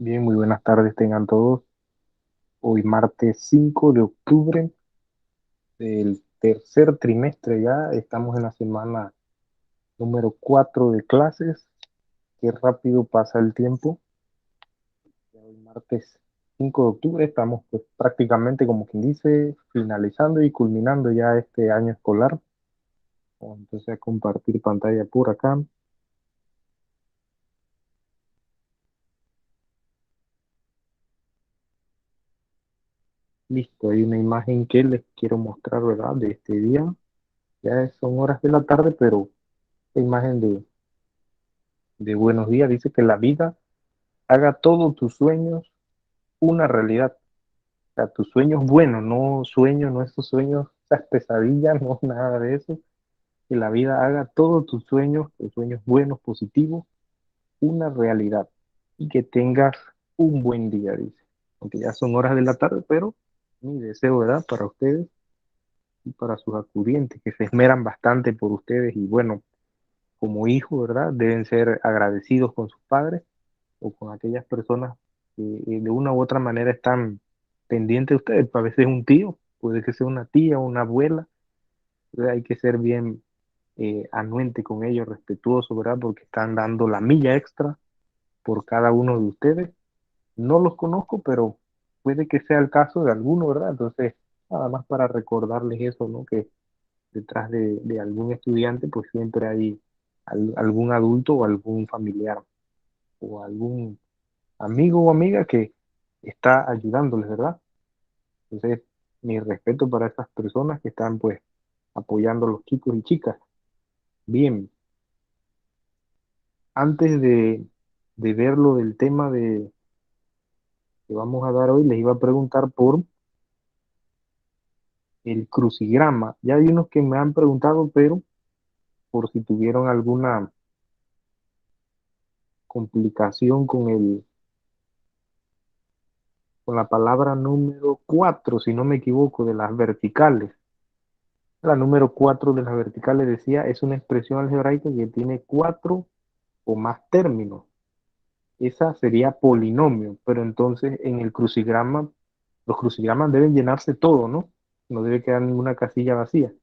Bien, muy buenas tardes tengan todos. Hoy martes 5 de octubre del tercer trimestre ya. Estamos en la semana número 4 de clases. Qué rápido pasa el tiempo. Ya hoy martes 5 de octubre estamos pues prácticamente como quien dice finalizando y culminando ya este año escolar. Vamos entonces a compartir pantalla por acá. Listo, hay una imagen que les quiero mostrar, ¿verdad? De este día. Son horas de la tarde, pero la imagen de buenos días dice que la vida haga todos tus sueños una realidad. O sea, tus sueños buenos, no sueños, no esos sueños, esas pesadillas, no nada de eso. Que la vida haga todos tus sueños buenos, positivos, una realidad. Y que tengas un buen día, dice. Aunque ya son horas de la tarde, pero mi deseo, ¿verdad? Para ustedes y para sus acudientes, que se esmeran bastante por ustedes y bueno, como hijos, ¿verdad? Deben ser agradecidos con sus padres o con aquellas personas que de una u otra manera están pendientes de ustedes. A veces un tío, puede que sea una tía o una abuela. Entonces hay que ser bien anuente con ellos, respetuoso, ¿verdad? Porque están dando la milla extra por cada uno de ustedes. No los conozco, pero puede que sea el caso de alguno, ¿verdad? Entonces, nada más para recordarles eso, ¿no? Que detrás de algún estudiante, pues siempre hay algún adulto o algún familiar o algún amigo o amiga que está ayudándoles, ¿verdad? Entonces, mi respeto para esas personas que están pues apoyando a los chicos y chicas. Bien, antes de ver lo del tema que vamos a dar hoy, les iba a preguntar por el crucigrama. Ya hay unos que me han preguntado, pero por si tuvieron alguna complicación con la palabra número 4 si no me equivoco, de las verticales. La número 4 de las verticales decía, es una expresión algebraica que tiene cuatro o más términos. Esa sería polinomio, pero entonces en el crucigrama, los crucigramas deben llenarse todo, ¿no? No debe quedar ninguna casilla vacía.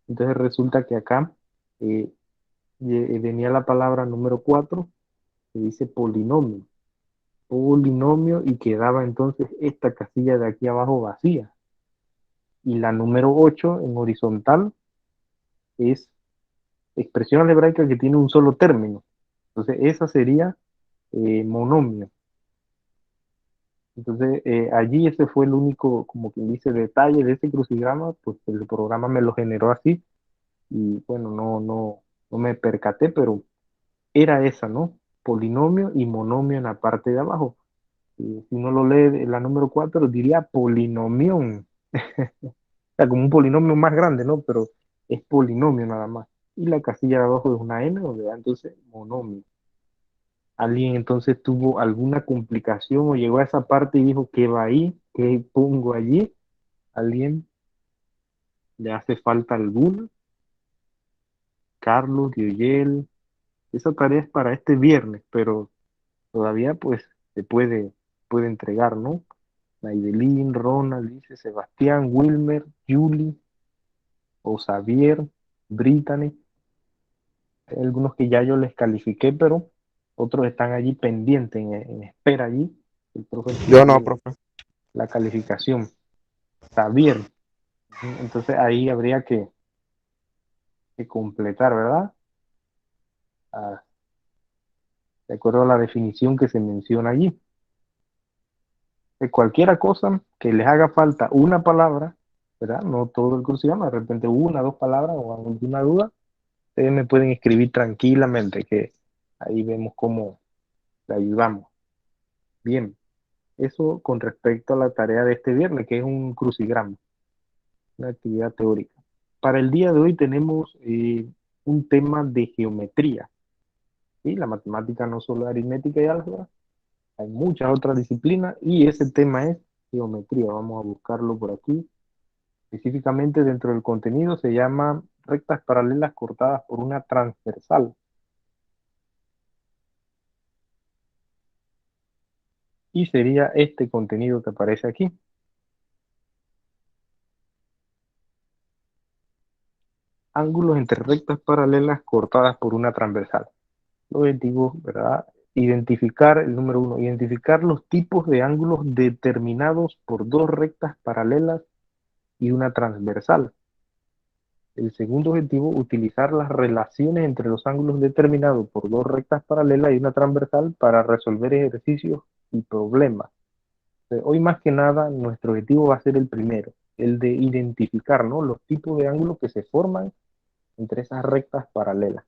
Entonces resulta que acá eh, venía la palabra número 4 que dice polinomio. Polinomio y quedaba entonces esta casilla de aquí abajo vacía. Y la número 8 en horizontal es expresión algebraica que tiene un solo término. Entonces esa sería monomio. Entonces, allí ese fue el único, como quien dice, detalle de ese crucigrama, pues el programa me lo generó así y bueno, no me percaté, pero era esa, ¿no? Polinomio y monomio en la parte de abajo. Y si uno lo lee de la número 4 diría polinomión. O sea, como un polinomio más grande, ¿no? Pero es polinomio nada más. Y la casilla de abajo es una M, donde va entonces monomio. ¿Alguien entonces tuvo alguna complicación o llegó a esa parte y dijo qué va ahí, qué pongo allí? ¿Alguien le hace falta alguna? Carlos, Dioyel, esa tarea es para este viernes, pero todavía pues se puede entregar, ¿no? Naidelín, Ronald, dice Sebastián, Wilmer, Julie, o Xavier, Brittany. Hay algunos que ya yo les califiqué, pero otros están allí pendientes, en espera allí. El profe les Yo no, envíe profe. la calificación. Xavier. Entonces ahí habría que completar, ¿verdad? Ah, de acuerdo a la definición que se menciona allí. De cualquier cosa que les haga falta una palabra, ¿verdad? No todo el curso se llama, de repente una, dos palabras o alguna duda, ustedes me pueden escribir tranquilamente, que ahí vemos cómo le ayudamos. Bien, eso con respecto a la tarea de este viernes, que es un crucigrama, una actividad teórica. Para el día de hoy tenemos un tema de geometría. ¿Sí? La matemática no solo es aritmética y álgebra, hay muchas otras disciplinas y ese tema es geometría. Vamos a buscarlo por aquí. Específicamente dentro del contenido se llama rectas paralelas cortadas por una transversal. Y sería este contenido que aparece aquí. Ángulos entre rectas paralelas cortadas por una transversal. El objetivo, ¿verdad? Identificar, el número uno, identificar los tipos de ángulos determinados por dos rectas paralelas y una transversal. El segundo objetivo, utilizar las relaciones entre los ángulos determinados por dos rectas paralelas y una transversal para resolver ejercicios y problemas. Hoy más que nada nuestro objetivo va a ser el primero, el de identificar, ¿no?, los tipos de ángulos que se forman entre esas rectas paralelas.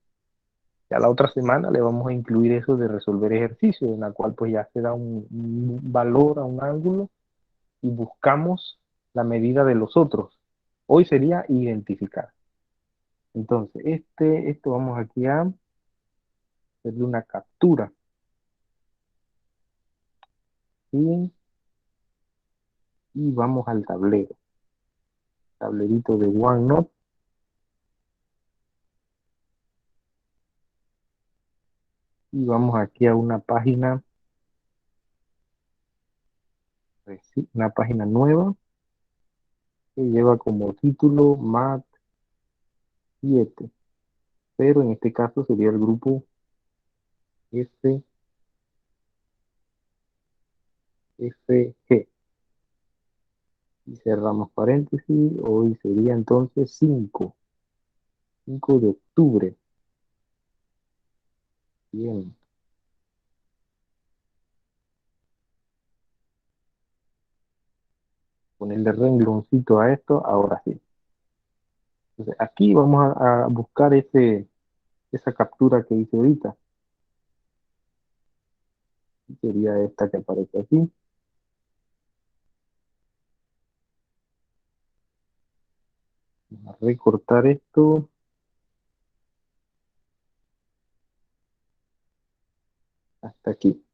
Ya la otra semana le vamos a incluir eso de resolver ejercicios, en la cual pues ya se da un valor a un ángulo y buscamos la medida de los otros. Hoy sería identificar. Entonces, esto vamos aquí a hacerle una captura. ¿Sí? Y vamos al tablero. Tablerito de OneNote. Y vamos aquí a una página, pues sí, una página nueva que lleva como título MAT 7. Pero en este caso sería el grupo F, FG. Y cerramos paréntesis. Hoy sería entonces 5 de octubre. Bien. Ponerle rengloncito a esto, ahora sí. Entonces, aquí vamos a buscar esa captura que hice ahorita. Sería esta que aparece aquí. Vamos a recortar esto hasta aquí.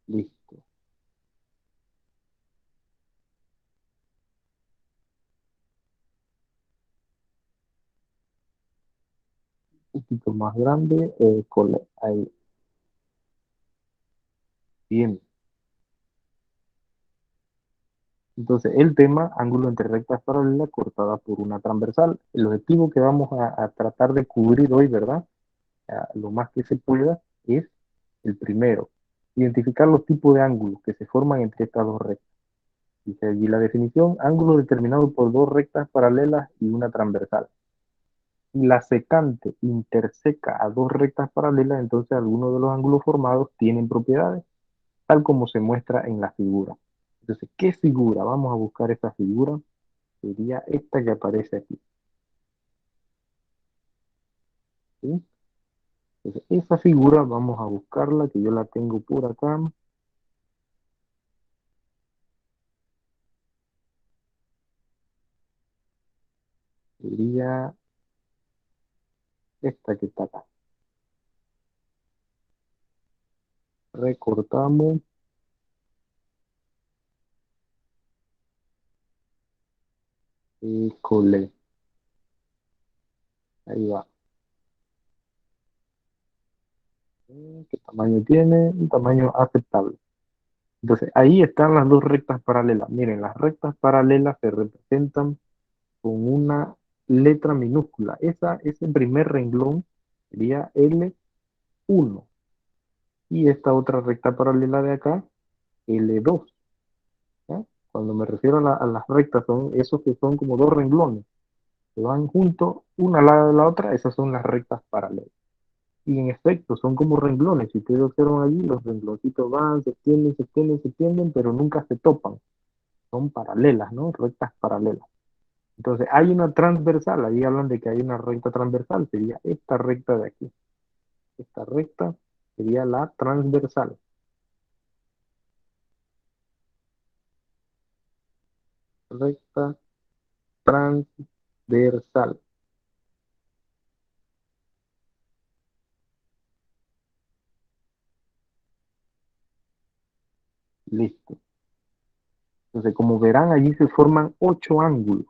Listo. Un poquito más grande. Ahí. Bien. Entonces, el tema, ángulo entre rectas paralelas cortadas por una transversal. El objetivo que vamos a tratar de cubrir hoy, ¿verdad? Lo más que se pueda, es el primero. Identificar los tipos de ángulos que se forman entre estas dos rectas. Dice allí la definición, ángulo determinado por dos rectas paralelas y una transversal. Si la secante interseca a dos rectas paralelas, entonces algunos de los ángulos formados tienen propiedades, tal como se muestra en la figura. Entonces, ¿qué figura? Vamos a buscar esta figura. Sería esta que aparece aquí. ¿Sí? Entonces, esa figura vamos a buscarla, que yo la tengo por acá. Sería esta que está acá. Recortamos. Cole. Ahí va. ¿Qué tamaño tiene? Un tamaño aceptable. Entonces, ahí están las dos rectas paralelas. Miren, las rectas paralelas se representan con una letra minúscula. Ese primer renglón sería L1. Y esta otra recta paralela de acá, L2. ¿Ya? Cuando me refiero a las rectas, son esos que son como dos renglones, que van juntos, una al lado de la otra, esas son las rectas paralelas. Y en efecto, son como renglones. Si ustedes observan allí, los rengloncitos van, se extienden, se extienden, se extienden, pero nunca se topan. Son paralelas, ¿no? Rectas paralelas. Entonces, hay una transversal. Ahí hablan de que hay una recta transversal. Sería esta recta de aquí. Esta recta sería la transversal. Recta transversal. Listo. Entonces, como verán, allí se forman 8 ángulos.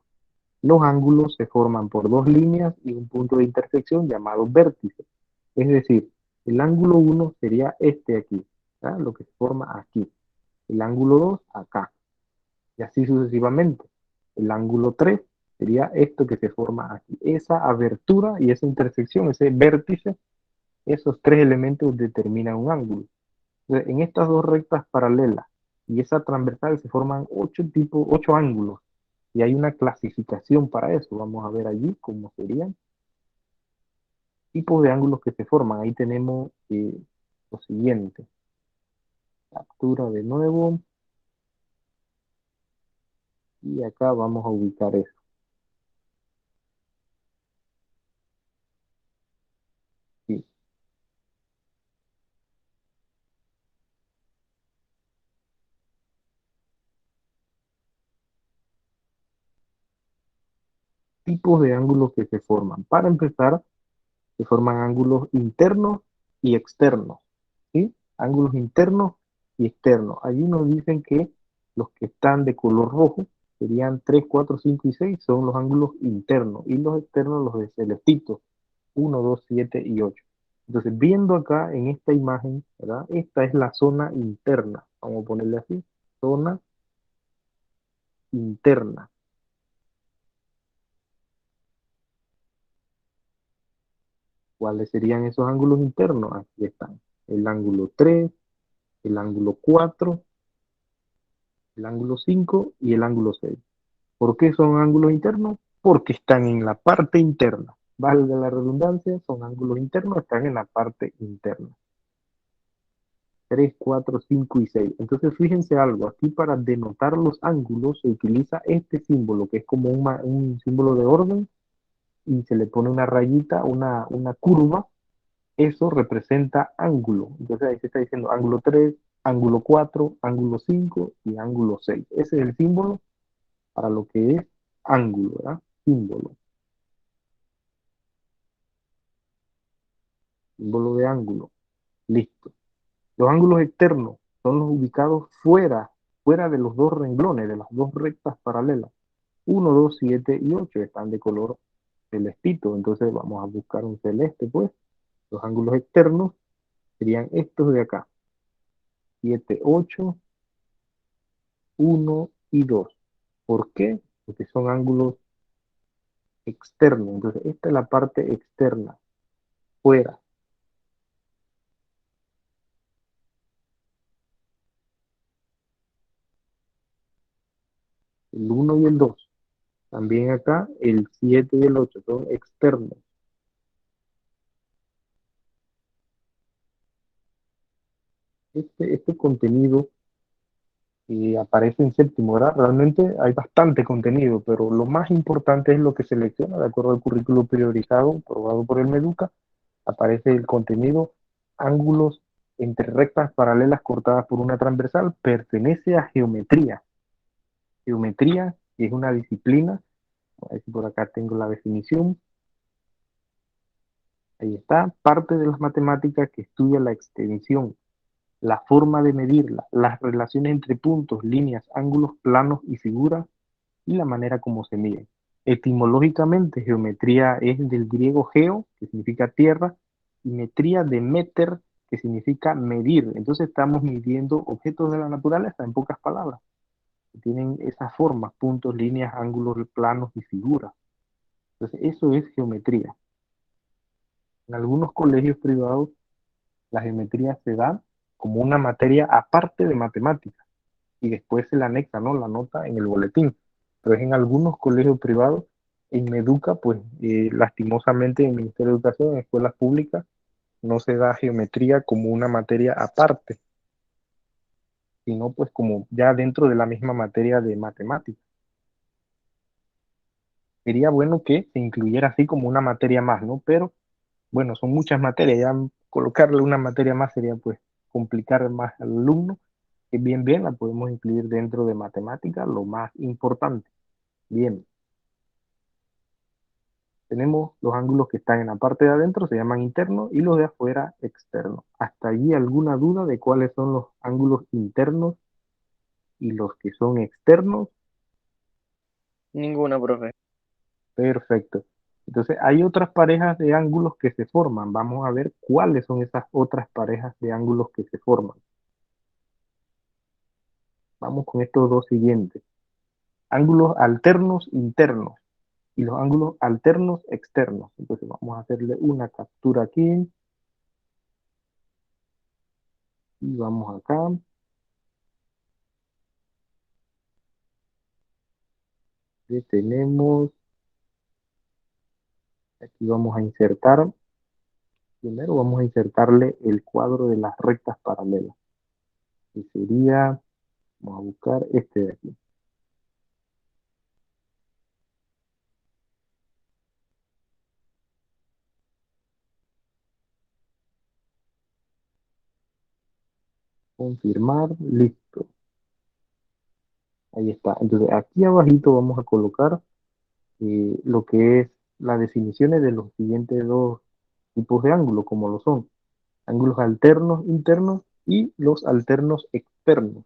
Los ángulos se forman por dos líneas y un punto de intersección llamado vértice. Es decir, El ángulo uno sería este aquí, ¿verdad? Lo que se forma aquí. El ángulo 2 acá, y así sucesivamente. El ángulo 3 sería esto que se forma aquí. Esa abertura y esa intersección, ese vértice, esos tres elementos determinan un ángulo. Entonces, en estas dos rectas paralelas y esa transversal se forman ocho ángulos. Y hay una clasificación para eso. Vamos a ver allí cómo serían tipos de ángulos que se forman. Ahí tenemos lo siguiente. Captura de nuevo. Y acá vamos a ubicar eso. Sí. Tipos de ángulos que se forman. Para empezar, se forman ángulos internos y externos. ¿Sí? Ángulos internos y externos. Allí nos dicen que los que están de color rojo serían 3, 4, 5 y 6 son los ángulos internos y los externos los de celestito, 1, 2, 7 y 8. Entonces, viendo acá en esta imagen, ¿verdad? Esta es la zona interna, vamos a ponerle así, zona interna. ¿Cuáles serían esos ángulos internos? Aquí están, el ángulo 3, el ángulo 4, el ángulo 5 y el ángulo 6. ¿Por qué son ángulos internos? Porque están en la parte interna. Valga la redundancia, son ángulos internos, están en la parte interna. 3, 4, 5 y 6. Entonces fíjense algo, aquí para denotar los ángulos se utiliza este símbolo, que es como un símbolo de orden, y se le pone una rayita, una curva, eso representa ángulo. Entonces ahí se está diciendo ángulo 3, ángulo 4, ángulo 5 y ángulo 6. Ese es el símbolo para lo que es ángulo, ¿verdad? Símbolo, símbolo de ángulo. Listo. Los ángulos externos son los ubicados fuera de los dos renglones, de las dos rectas paralelas. 1, 2, 7 y 8 están de color celestito. Entonces vamos a buscar un celeste, pues. Los ángulos externos serían estos de acá. 7, 8, 1 y 2. ¿Por qué? Porque son ángulos externos. Entonces esta es la parte externa, fuera. El 1 y el 2. También acá el 7 y el 8 son externos. Este contenido aparece en séptimo, ¿verdad? Realmente hay bastante contenido, pero lo más importante es lo que selecciona de acuerdo al currículo priorizado aprobado por el MEDUCA. Aparece el contenido, ángulos entre rectas paralelas cortadas por una transversal, pertenece a geometría. Geometría es una disciplina, a ver si por acá tengo la definición, ahí está, parte de las matemáticas que estudia la extensión, la forma de medirla, las relaciones entre puntos, líneas, ángulos, planos y figuras y la manera como se mide. Etimológicamente, geometría es del griego geo, que significa tierra, y metría de meter, que significa medir. Entonces estamos midiendo objetos de la naturaleza, en pocas palabras, que tienen esas formas, puntos, líneas, ángulos, planos y figuras. Entonces eso es geometría. En algunos colegios privados, la geometría se da como una materia aparte de matemáticas y después se le anexa, ¿no? La nota en el boletín. Pero es en algunos colegios privados, en Meduca, pues lastimosamente en el Ministerio de Educación, en escuelas públicas, no se da geometría como una materia aparte, sino pues como ya dentro de la misma materia de matemáticas. Sería bueno que se incluyera así como una materia más, ¿no? Pero bueno, son muchas materias, ya colocarle una materia más sería pues complicar más al alumno, que bien la podemos incluir dentro de matemáticas, lo más importante. Bien, tenemos los ángulos que están en la parte de adentro, se llaman internos, y los de afuera externos. ¿Hasta allí alguna duda de cuáles son los ángulos internos y los que son externos? Ninguna, profe. Perfecto. Entonces, hay otras parejas de ángulos que se forman. Vamos a ver cuáles son esas otras parejas de ángulos que se forman. Vamos con estos dos siguientes. Ángulos alternos internos y los ángulos alternos externos. Entonces, vamos a hacerle una captura aquí y vamos acá. Detenemos. Aquí vamos a insertar. Primero vamos a insertarle el cuadro de las rectas paralelas. Que sería, vamos a buscar este de aquí. Confirmar, listo. Ahí está. Entonces aquí abajito vamos a colocar lo que es las definiciones de los siguientes dos tipos de ángulos, como lo son ángulos alternos internos y los alternos externos.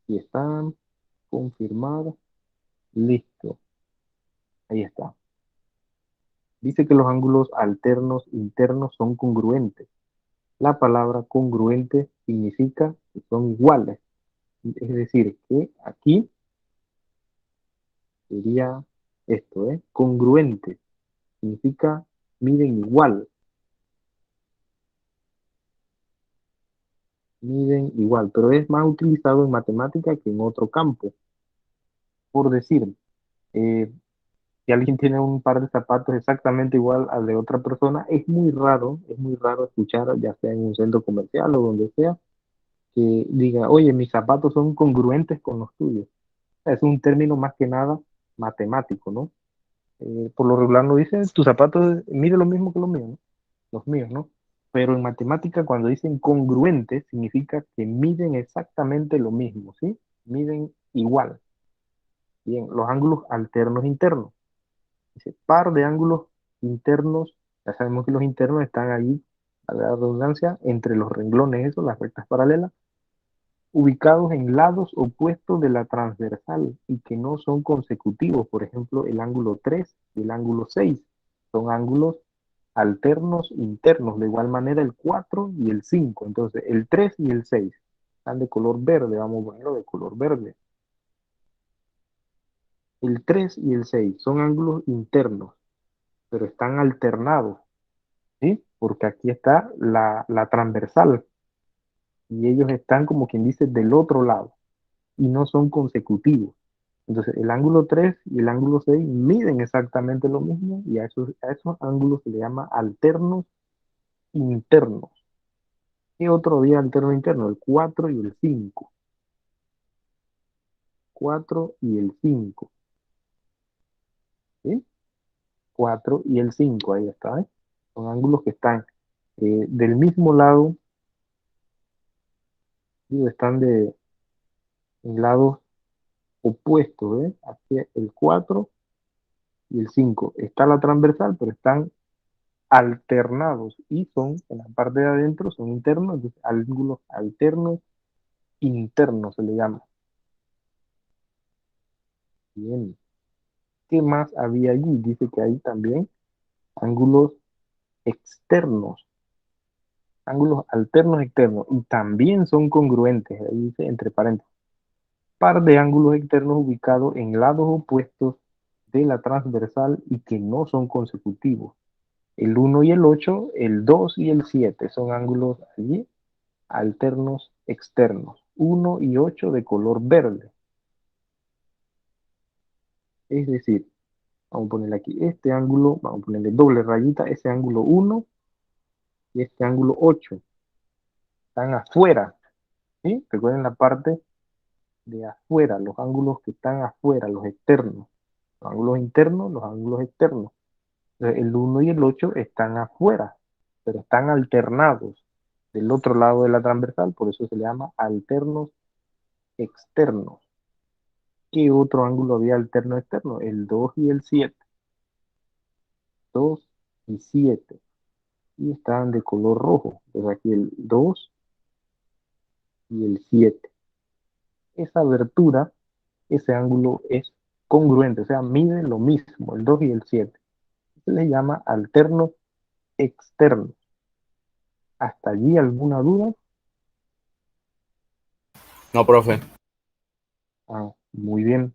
Y están, confirmar, listo. Ahí está. Dice que los ángulos alternos internos son congruentes. La palabra congruente significa que son iguales. Es decir, que aquí sería esto, ¿eh? Congruente. Significa miden igual. Miden igual, pero es más utilizado en matemática que en otro campo. Por decir, eh, si alguien tiene un par de zapatos exactamente igual al de otra persona, es muy raro escuchar, ya sea en un centro comercial o donde sea, que diga, oye, mis zapatos son congruentes con los tuyos. Es un término más que nada matemático, ¿no? Por lo regular no dicen, tus zapatos mide lo mismo que los míos, ¿no? Los míos, ¿no? Pero en matemática cuando dicen congruentes significa que miden exactamente lo mismo, ¿sí? Miden igual. Bien, los ángulos alternos internos. Dice, par de ángulos internos, ya sabemos que los internos están ahí, a la redundancia, entre los renglones, eso, las rectas paralelas, ubicados en lados opuestos de la transversal y que no son consecutivos. Por ejemplo, el ángulo 3 y el ángulo 6 son ángulos alternos internos. De igual manera el 4 y el 5. Entonces, el 3 y el 6 están de color verde. Vamos a ponerlo de color verde. El 3 y el 6 son ángulos internos, pero están alternados, ¿sí? Porque aquí está la transversal y ellos están, como quien dice, del otro lado y no son consecutivos. Entonces, el ángulo 3 y el ángulo 6 miden exactamente lo mismo y a esos ángulos se le llama alternos internos. ¿Qué otro día alterno interno? El 4 y el 5. 4 y el 5. ¿Sí? 4 y el 5, ahí está. ¿Eh? Son ángulos que están del mismo lado, digo, están en lados opuestos. ¿Eh? Aquí el 4 y el 5. Está la transversal, pero están alternados y son, en la parte de adentro, son internos, entonces ángulos alternos internos se le llama. Bien. ¿Qué más había allí? Dice que hay también ángulos externos, ángulos alternos externos, y también son congruentes, ahí dice entre paréntesis, par de ángulos externos ubicados en lados opuestos de la transversal y que no son consecutivos. El 1 y el 8, el 2 y el 7 son ángulos allí alternos externos, 1 y 8 de color verde. Es decir, vamos a ponerle aquí este ángulo, vamos a ponerle doble rayita, ese ángulo 1 y este ángulo 8 están afuera, ¿sí? Recuerden la parte de afuera, los ángulos que están afuera, los externos, los ángulos internos, los ángulos externos. Entonces, el 1 y el 8 están afuera, pero están alternados del otro lado de la transversal, por eso se le llama alternos externos. ¿Qué otro ángulo había alterno externo? El 2 y el 7. 2 y 7. Y estaban de color rojo. Entonces aquí el 2 y el 7. Esa abertura ese ángulo es congruente, o sea, miden lo mismo, el 2 y el 7. Se le llama alterno externo. ¿Hasta allí alguna duda? No, profe. Ah, muy bien.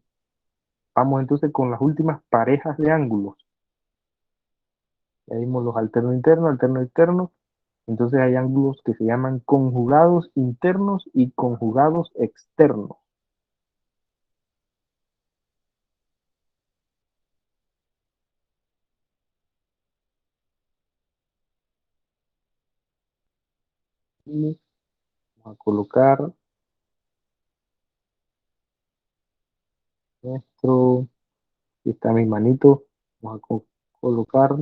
Vamos entonces con las últimas parejas de ángulos. Ya vimos los alternos internos, alternos externos. Entonces hay ángulos que se llaman conjugados internos y conjugados externos. Y vamos a colocar nuestro, aquí está mi manito, vamos a colocar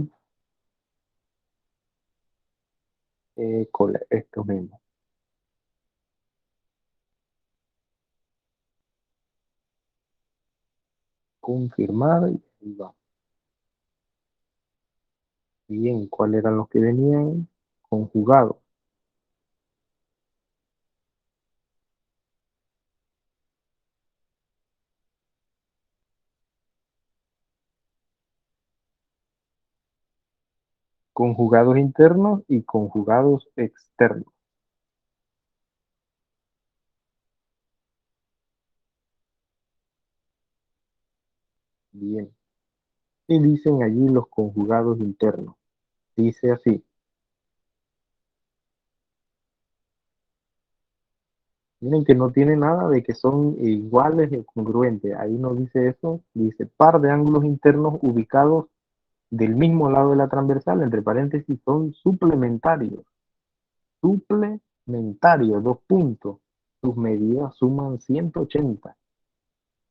esto mismo. Confirmar y ahí va. Bien, ¿cuáles eran los que venían? Conjugados. Conjugados internos y conjugados externos. Bien. Y dicen allí los conjugados internos. Dice así. Miren que no tiene nada de que son iguales o congruentes. Ahí no dice eso. Dice par de ángulos internos ubicados del mismo lado de la transversal, entre paréntesis, son suplementarios. Suplementarios, dos puntos. Sus medidas suman 180.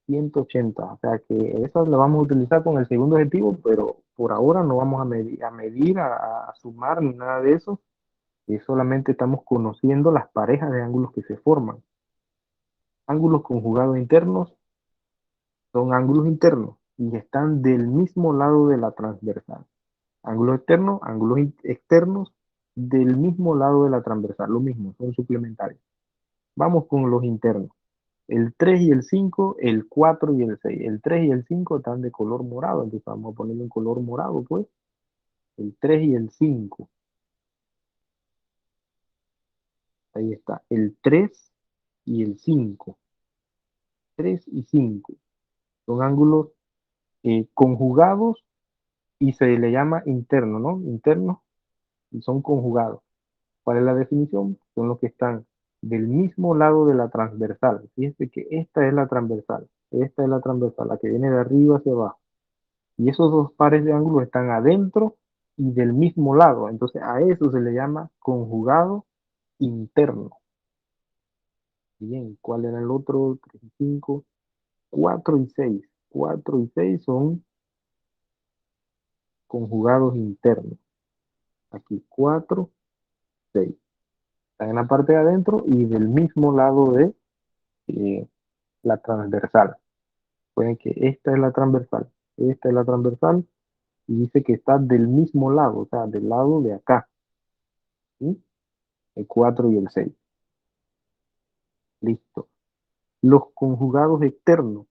180. O sea que esas las vamos a utilizar con el segundo objetivo, pero por ahora no vamos a sumar ni nada de eso. Solamente estamos conociendo las parejas de ángulos que se forman. Ángulos conjugados internos son ángulos internos y están del mismo lado de la transversal. Ángulos externos, externos del mismo lado de la transversal, lo mismo, son suplementarios. Vamos con los internos. El 3 y el 5, el 4 y el 6. El 3 y el 5 están de color morado, entonces vamos a ponerle un color morado, pues. El 3 y el 5. Ahí está. El 3 y el 5. 3 y 5. Son ángulos conjugados y se le llama interno, ¿no? Internos y son conjugados. ¿Cuál es la definición? Son los que están del mismo lado de la transversal. Fíjense que esta es la transversal, la que viene de arriba hacia abajo. Y esos dos pares de ángulos están adentro y del mismo lado. Entonces a eso se le llama conjugado interno. Bien, ¿cuál era el otro? 3 y 5, 4 y 6. 4 y 6 son conjugados internos. Aquí 4, 6. Están en la parte de adentro y del mismo lado de eh, la transversal. Pueden que esta es la transversal y dice que está del mismo lado, o sea, del lado de acá, ¿sí? El 4 y el 6. Listo. Los conjugados externos,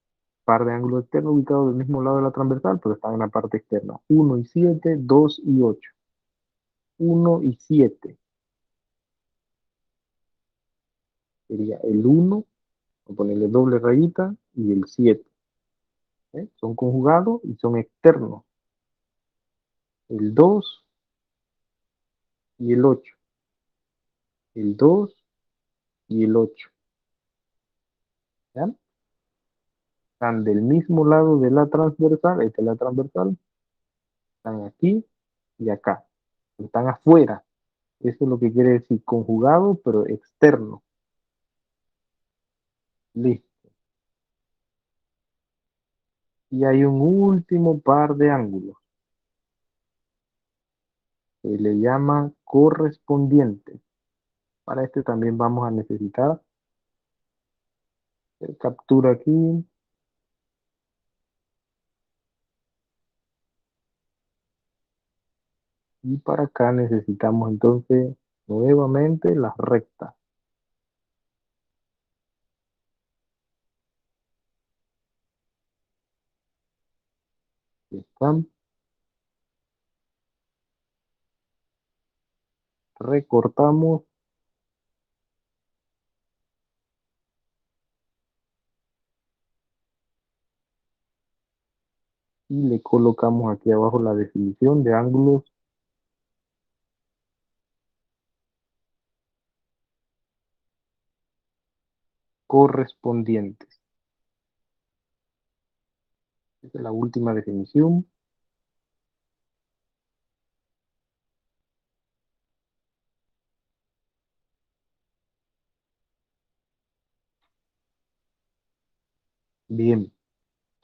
par de ángulos externos ubicados del mismo lado de la transversal, pero están en la parte externa. 1 y 7, 2 y 8. 1 y 7 sería el 1, voy a ponerle doble rayita, y el 7. ¿Eh? Son conjugados y son externos. El 2 y el 8. El 2 y el 8. ¿Ya? Están del mismo lado de la transversal, esta es la transversal, están aquí y acá. Están afuera. Eso es lo que quiere decir conjugado, pero externo. Listo. Y hay un último par de ángulos. Se le llama correspondiente. Para este también vamos a necesitar captura aquí. Y para acá necesitamos entonces nuevamente las rectas. Están, recortamos y le colocamos aquí abajo la definición de ángulos correspondientes. Esta es la última definición. Bien,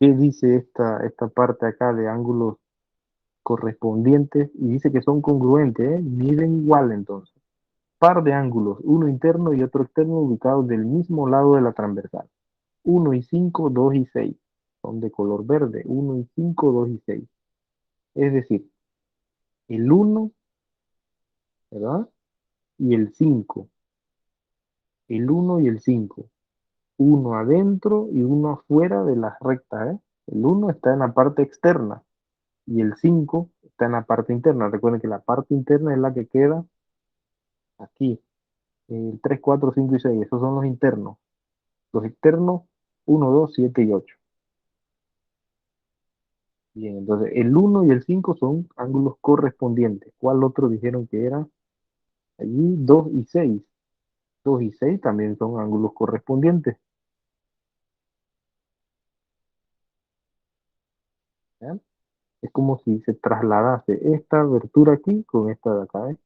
¿qué dice esta parte acá de ángulos correspondientes? Y dice que son congruentes, ¿eh? Miden igual entonces. Par de ángulos, uno interno y otro externo, ubicados del mismo lado de la transversal. 1 y 5, 2 y 6. Son de color verde. 1 y 5, 2 y 6. Es decir, el 1, ¿verdad? Y el 5. El 1 y el 5. Uno adentro y uno afuera de las rectas, ¿eh? El 1 está en la parte externa y el 5 está en la parte interna. Recuerden que la parte interna es la que queda aquí. El 3, 4, 5 y 6. Esos son los internos. Los externos, 1, 2, 7 y 8. Bien, entonces el 1 y el 5 son ángulos correspondientes. ¿Cuál otro dijeron que era? Allí 2 y 6. 2 y 6 también son ángulos correspondientes. ¿Ya? Es como si se trasladase esta abertura aquí con esta de acá. ¿Eh?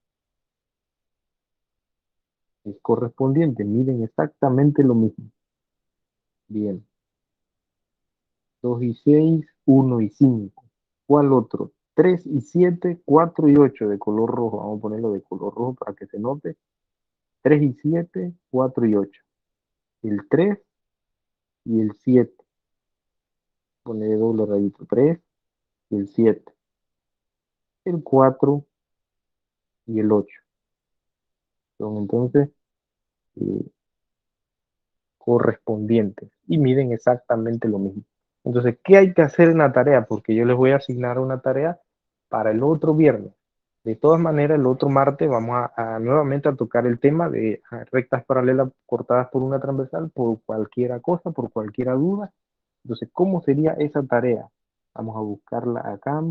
Es correspondiente, miden exactamente lo mismo. Bien, 2 y 6, 1 y 5. ¿Cuál otro? 3 y 7, 4 y 8 de color rojo. Vamos a ponerlo de color rojo para que se note. 3 y 7, 4 y 8. El 3 y el 7. Poner doble rayito. 3 y el 7. El 4 y el 8. Son entonces eh, correspondientes y miden exactamente lo mismo. Entonces, ¿qué hay que hacer en la tarea? Porque yo les voy a asignar una tarea para el otro viernes. De todas maneras, el otro martes vamos nuevamente a tocar el tema de rectas paralelas cortadas por una transversal, por cualquier cosa, por cualquier duda. Entonces, ¿cómo sería esa tarea? Vamos a buscarla acá.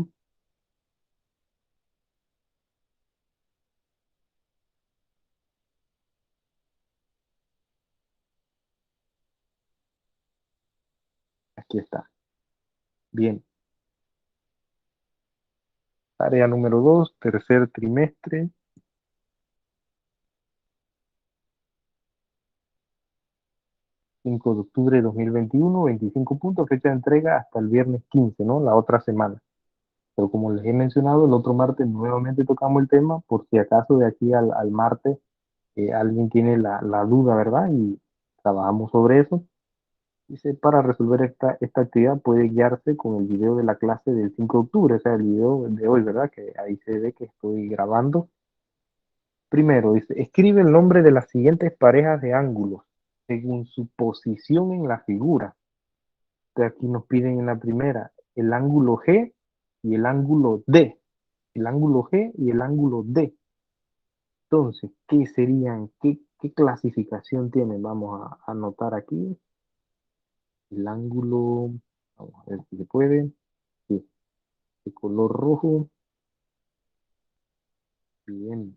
Aquí está. Bien. Tarea número 2, tercer trimestre, 5 de octubre de 2021, 25 puntos, fecha de entrega hasta el viernes 15, ¿no? La otra semana. Pero como les he mencionado, el otro martes nuevamente tocamos el tema, por si acaso de aquí al martes alguien tiene la duda, ¿verdad? Y trabajamos sobre eso. Dice, para resolver esta actividad puede guiarse con el video de la clase del 5 de octubre, o sea, el video de hoy, ¿verdad? Que ahí se ve que estoy grabando. Primero, dice, escribe el nombre de las siguientes parejas de ángulos según su posición en la figura. Entonces aquí nos piden en la primera el ángulo G y el ángulo D. El ángulo G y el ángulo D. Entonces, ¿qué serían? ¿Qué clasificación tienen? Vamos a anotar aquí. El ángulo, vamos a ver si se puede. Sí, de color rojo. Bien.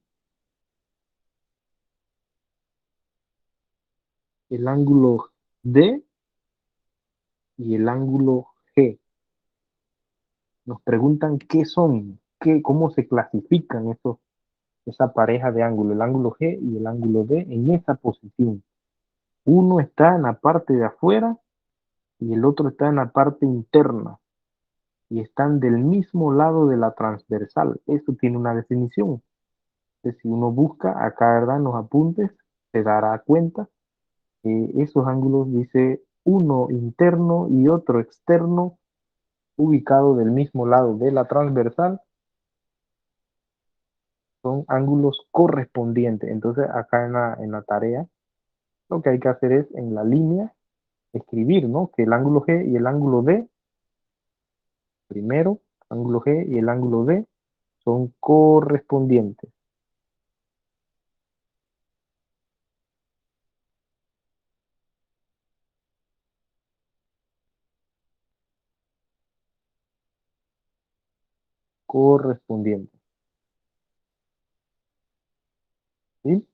El ángulo D y el ángulo G. Nos preguntan qué son, cómo se clasifican esa pareja de ángulos, el ángulo G y el ángulo D en esa posición. Uno está en la parte de afuera y el otro está en la parte interna y están del mismo lado de la transversal. Eso tiene una definición. Entonces, si uno busca acá, ¿verdad? En los apuntes, se dará cuenta que esos ángulos dice uno interno y otro externo ubicado del mismo lado de la transversal son ángulos correspondientes. Entonces, acá en la tarea, lo que hay que hacer es en la línea escribir, ¿no? Que el ángulo G y el ángulo D, primero, ángulo G y el ángulo D son correspondientes. Correspondientes. ¿Sí?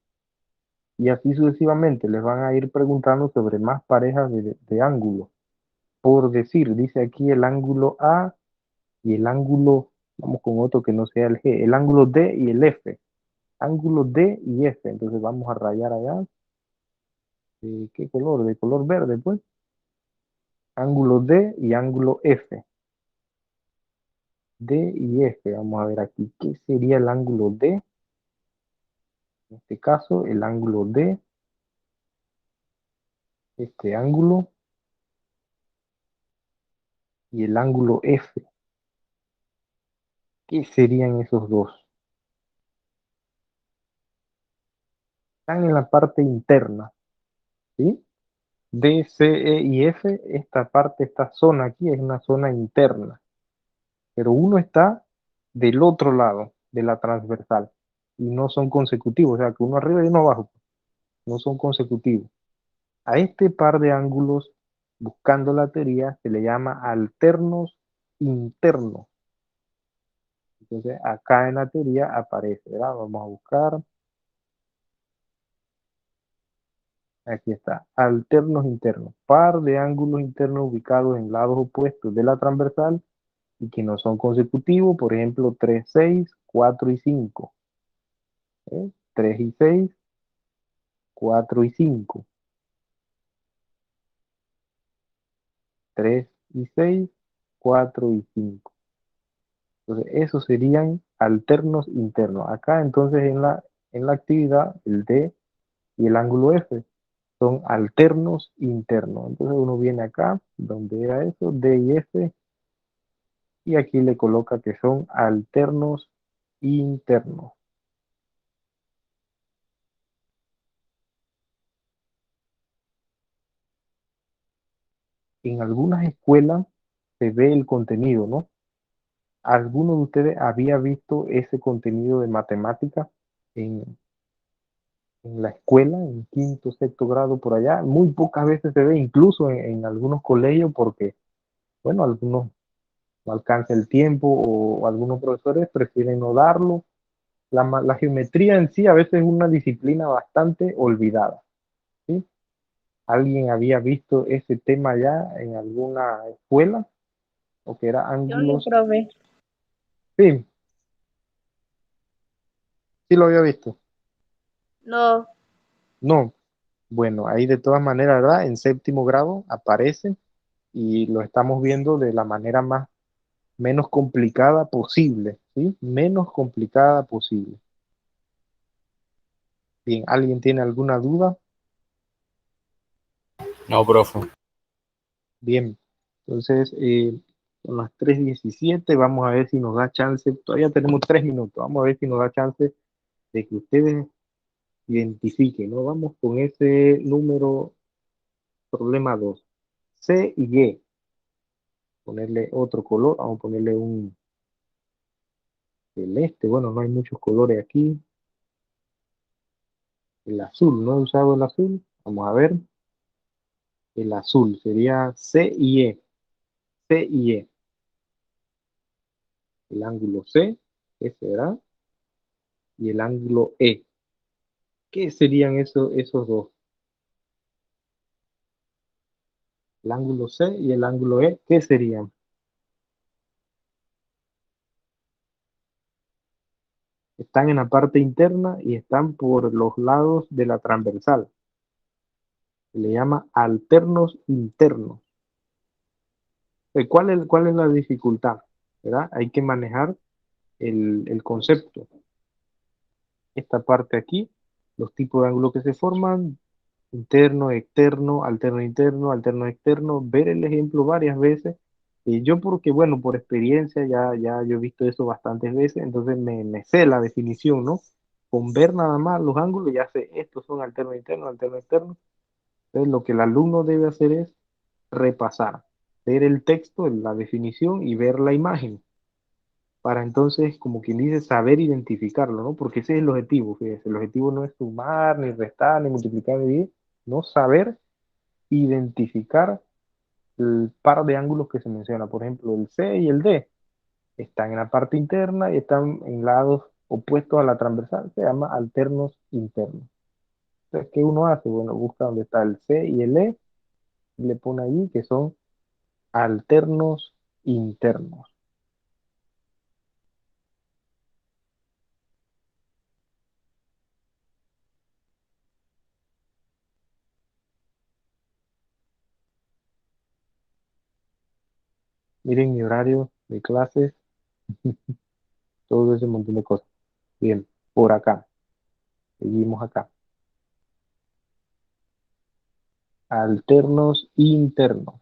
Y así sucesivamente les van a ir preguntando sobre más parejas de ángulos. Por decir, dice aquí el ángulo A y el ángulo, vamos con otro que no sea el G, el ángulo D y el F. Ángulo D y F. Entonces vamos a rayar allá. ¿De qué color? De color verde, pues. Ángulo D y ángulo F. D y F. Vamos a ver aquí. ¿Qué sería el ángulo D? En este caso, el ángulo D, este ángulo y el ángulo F. ¿Qué serían esos dos? Están en la parte interna, ¿sí? D, C, E y F, esta parte, esta zona aquí es una zona interna, pero uno está del otro lado de la transversal y no son consecutivos, o sea que uno arriba y uno abajo, no son consecutivos. A este par de ángulos, buscando la teoría, se le llama alternos internos. Entonces acá en la teoría aparece, ¿verdad? Vamos a buscar, aquí está, alternos internos, par de ángulos internos ubicados en lados opuestos de la transversal y que no son consecutivos, por ejemplo, 3 6 4 y 5. 3 y 6 4 y 5. 3 y 6 4 y 5. Entonces, esos serían alternos internos. Acá, entonces, en la actividad, el D y el ángulo F son alternos internos. Entonces, uno viene acá, donde era eso, D y F, y aquí le coloca que son alternos internos. En algunas escuelas se ve el contenido, ¿no? ¿Alguno de ustedes había visto ese contenido de matemática en, en la escuela, en quinto, sexto grado por allá? Muy pocas veces se ve, incluso en algunos colegios, porque, bueno, algunos no alcanza el tiempo o algunos profesores prefieren no darlo. La geometría en sí a veces es una disciplina bastante olvidada, ¿sí? ¿Alguien había visto ese tema ya en alguna escuela? ¿O que era Yo no, ángulos? profe. Sí, sí lo había visto. No, No, bueno, ahí de todas maneras, ¿verdad? En séptimo grado aparece y lo estamos viendo de la manera más menos complicada posible, ¿sí? Menos complicada posible. Bien, ¿alguien tiene alguna duda? No, profe. Bien, entonces son las 3:17, vamos a ver si nos da chance, todavía tenemos 3 minutos, vamos a ver si nos da chance de que ustedes identifiquen, ¿no? Vamos con ese número, problema 2, C y Y, ponerle otro color, vamos a ponerle un celeste, bueno, no hay muchos colores aquí, el azul, no he usado el azul, vamos a ver, el azul sería C y E, C y E, el ángulo C, ese será, y el ángulo E. ¿Qué serían esos dos? El ángulo C y el ángulo E, ¿qué serían? Están en la parte interna y están por los lados de la transversal. Se le llama alternos internos. ¿Cuál es la dificultad? ¿Verdad? Hay que manejar el concepto. Esta parte aquí, los tipos de ángulos que se forman, interno, externo, alterno externo, ver el ejemplo varias veces. Y yo porque, bueno, por experiencia ya yo he visto eso bastantes veces, entonces me sé la definición, ¿no? Con ver nada más los ángulos ya sé, estos son alterno interno, alterno externo. Entonces lo que el alumno debe hacer es repasar, ver el texto, la definición y ver la imagen. para entonces, como quien dice, saber identificarlo, ¿no? Porque ese es el objetivo, fíjese, el objetivo no es sumar, ni restar, ni multiplicar, ni dividir, no saber identificar el par de ángulos que se menciona, por ejemplo, el C y el D están en la parte interna y están en lados opuestos a la transversal, se llama alternos internos. Entonces, ¿qué uno hace? Bueno, busca donde está el C y el E y le pone ahí que son alternos internos. Miren mi horario de clases, todo ese montón de cosas. Bien, por acá, seguimos acá. Alternos internos.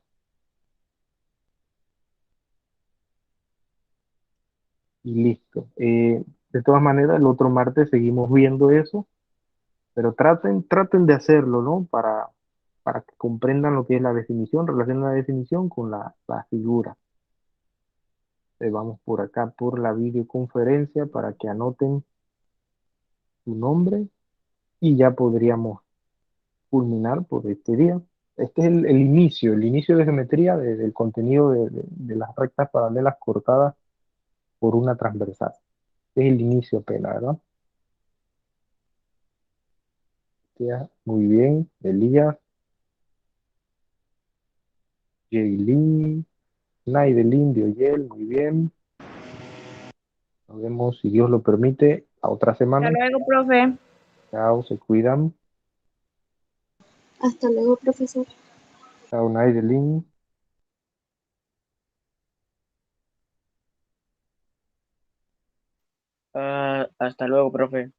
Y listo. De todas maneras, el otro martes seguimos viendo eso, pero traten de hacerlo, ¿no? Para que comprendan lo que es la definición, relacionen la definición con la figura. Vamos por acá por la videoconferencia para que anoten su nombre y ya podríamos culminar por este día. Este es el inicio de geometría del contenido de las rectas paralelas cortadas por una transversal. Este es el inicio apenas, ¿verdad? Ya, muy bien, Elías, Jaylin, Naidelin, Dioyel, muy bien. Nos vemos, si Dios lo permite, a otra Hasta semana. luego, profe. Chao, se cuidan. Hasta luego, profesor. Chao, Naidelin. Hasta luego, profe.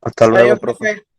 Hasta luego, Adiós, profe. profe.